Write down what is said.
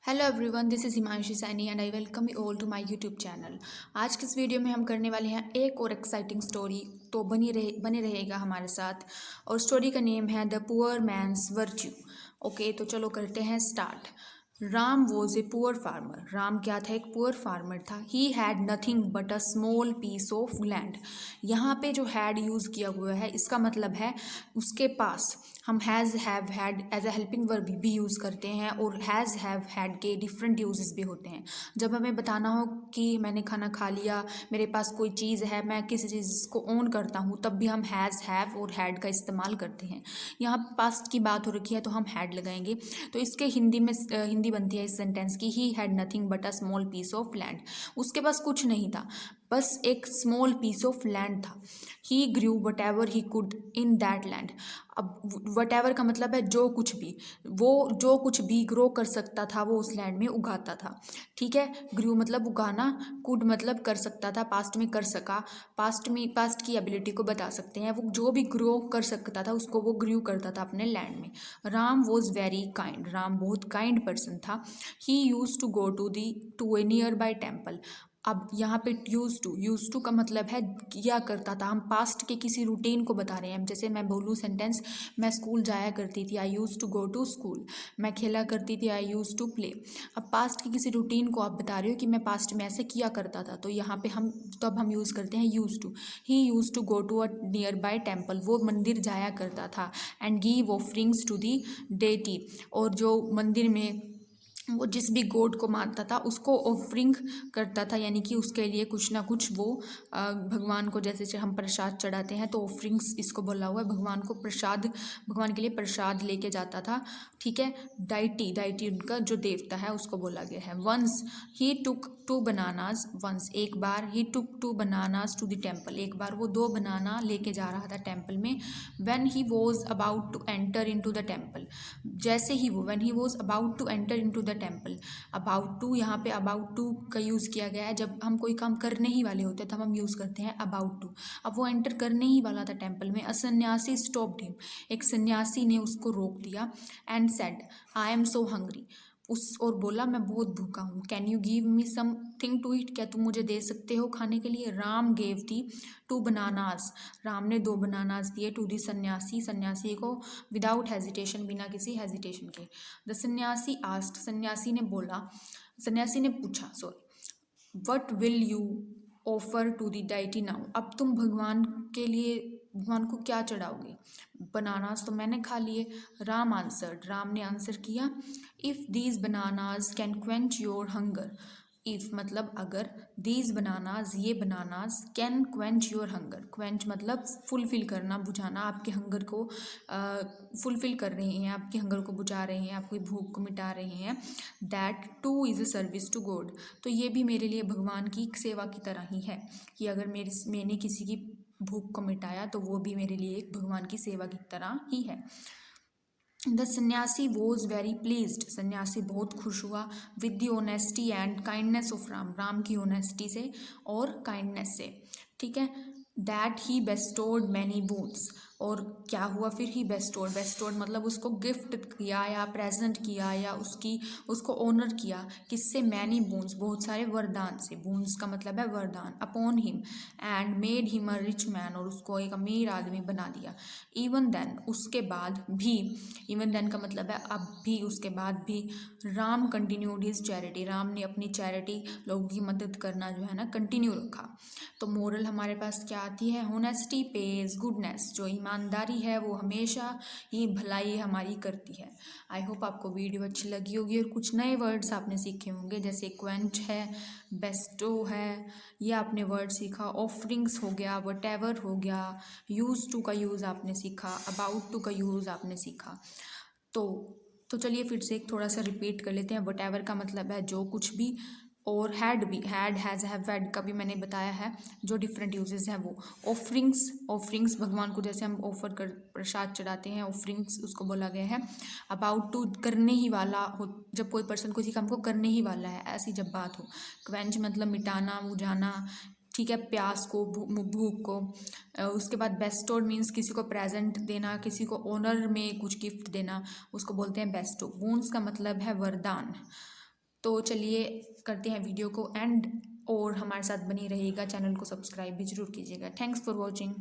Hello everyone, this is Himanshi Saini and I welcome you all to my YouTube channel. आज के इस video में हम करने वाले हैं एक और एक्साइटिंग स्टोरी, तो बने रहेगा हमारे साथ। और स्टोरी का नेम है the poor man's virtue. Okay, तो चलो करते हैं start. Ram was a poor farmer. Ram क्या था? एक पुअर फार्मर था। He had nothing but a small piece of land. यहाँ पे जो हैड यूज़ किया हुआ है इसका मतलब है उसके पास। हम has have had as a helping verb भी यूज़ करते हैं, और हैज़ हैव हैड के डिफरेंट यूजेस भी होते हैं। जब हमें बताना हो कि मैंने खाना खा लिया, मेरे पास कोई चीज़ है, मैं किसी चीज़ को ओन करता हूँ, तब भी हम हैज़ हैव और हैड का इस्तेमाल करते हैं। यहाँ पास्ट की बात हो रखी है तो हम हैड लगाएंगे। तो इसके हिंदी में हिंदी बनती है इस सेंटेंस की, he had nothing but a small piece of land. उसके पास कुछ नहीं था, बस एक स्मॉल पीस ऑफ लैंड था। He grew whatever he could in that land. अब वट एवर का मतलब है जो कुछ भी, वो जो कुछ भी ग्रो कर सकता था वो उस लैंड में उगाता था। ठीक है, ग्रू मतलब उगाना, कुड मतलब कर सकता था, पास्ट में कर सका, पास्ट की एबिलिटी को बता सकते हैं। वो जो भी ग्रो कर सकता था उसको वो ग्रू करता था अपने लैंड में। Ram was very kind. Ram बहुत काइंड पर्सन था। He use to go to a nearby temple. अब यहाँ पे यूज टू का मतलब है किया करता था। हम पास्ट के किसी रूटीन को बता रहे हैं। जैसे मैं बोलूँ सेंटेंस, मैं स्कूल जाया करती थी, I use to go to school. मैं खेला करती थी, आई यूज टू प्ले। अब पास्ट की किसी रूटीन को आप बता रहे हो कि मैं पास्ट में ऐसे किया करता था, तो यहाँ पे हम यूज़ करते हैं use to. He use to go to a nearby temple. वो मंदिर जाया करता था। And give offerings to the deity. और जो मंदिर में वो जिस भी गॉड को मानता था उसको ऑफरिंग करता था, यानी कि उसके लिए कुछ ना कुछ वो भगवान को, जैसे हम प्रसाद चढ़ाते हैं तो ऑफरिंग्स इसको बोला हुआ है। भगवान को प्रसाद, भगवान के लिए प्रसाद लेके जाता था। ठीक है, डाइटी उनका जो देवता है उसको बोला गया है। Once he took two bananas. Once एक बार, he took two bananas to the temple. एक बार वो 2 बनाना लेके जा रहा था टेम्पल में। When he was about to enter into the temple. जैसे ही वो, when he was about to enter into the temple. About to, यहाँ पे अबाउट टू का यूज़ किया गया है। जब हम कोई काम करने ही वाले होते हैं तब हम यूज़ करते हैं अबाउट टू। अब वो एंटर करने ही वाला था टेम्पल में। अ सन्यासी स्टॉप्ड हिम। एक सन्यासी ने उसको रोक दिया। And said, I am so hungry. और बोला, मैं बहुत भूखा हूँ। Can you give me something to eat. क्या तुम मुझे दे सकते हो खाने के लिए। Ram gave the 2 bananas. Ram ने 2 बनानास दिए टू दी सन्यासी, सन्यासी को, विदाउट हेजिटेशन, बिना किसी हेजिटेशन के। द सन्यासी आस्ट। सन्यासी ने बोला, सन्यासी ने पूछा, sorry, what will you offer to the deity now. अब तुम भगवान के लिए, भगवान को क्या चढ़ाओगे। बनानास तो मैंने खा लिए। राम आंसर्ड। राम ने आंसर किया, if these bananas can quench your hunger. If मतलब अगर, दीज बनानाज ये bananas, can quench your hunger. Quench मतलब फुलफिल करना, बुझाना। आपके हंगर को फुलफिल कर रहे हैं, आपके हंगर को बुझा रहे हैं, आपकी भूख को मिटा रहे हैं। That too is a service to God. तो ये भी मेरे लिए भगवान की सेवा की तरह ही है, कि अगर मैंने किसी की भूख को मिटाया तो वो भी मेरे लिए एक भगवान की सेवा की तरह ही है। द सन्यासी वॉज वेरी प्लीज्ड। सन्यासी बहुत खुश हुआ। With the honesty and kindness of Ram. Ram की ऑनेस्टी से और काइंडनेस से। ठीक है, that he bestowed many Boons. और क्या हुआ फिर? ही बेस्टोर्ड मतलब उसको गिफ्ट किया या प्रेजेंट किया या उसको ऑनर किया। किससे? मैनी बून्स, बहुत सारे वरदान से। बून्स का मतलब है वरदान। Upon him and made him a rich man. और उसको एक अमीर आदमी बना दिया। इवन देन, उसके बाद भी। इवन देन का मतलब है अब भी, उसके बाद भी। Ram continued his charity. Ram ने अपनी चैरिटी, लोगों की मदद करना जो है ना, कंटिन्यू रखा। तो मोरल हमारे पास क्या आती है? Honesty page goodness. जो ईमानदारी है वो हमेशा ही भलाई हमारी करती है। आई होप आपको वीडियो अच्छी लगी होगी और कुछ नए वर्ड्स आपने सीखे होंगे, जैसे क्वेंच है, बेस्टो है, ये आपने वर्ड सीखा। ऑफरिंग्स हो गया, वटेवर हो गया, यूज़ टू का यूज़ आपने सीखा, अबाउट टू का यूज़ आपने सीखा। तो चलिए फिर से एक थोड़ा सा रिपीट कर लेते हैं। वटेवर का मतलब है जो कुछ भी, और हैड भी, हैड, हैज़, हैव, हैड का भी मैंने बताया है जो डिफरेंट यूजेस हैं वो। ऑफरिंग्स भगवान को जैसे हम ऑफर कर, प्रसाद चढ़ाते हैं, ऑफरिंग्स उसको बोला गया है। अबाउट टू करने ही वाला हो, जब कोई पर्सन किसी काम को करने ही वाला है, ऐसी जब बात हो। क्वेंच मतलब मिटाना, बुझाना। ठीक है, प्यास को, भूख को। उसके बाद बेस्टोड मीन्स किसी को प्रेजेंट देना, किसी को ऑनर में कुछ गिफ्ट देना, उसको बोलते हैं बेस्टो। बून्स का मतलब है वरदान। तो चलिए करते हैं वीडियो को एंड, और हमारे साथ बनी रहिएगा, चैनल को सब्सक्राइब भी ज़रूर कीजिएगा। Thanks for watching.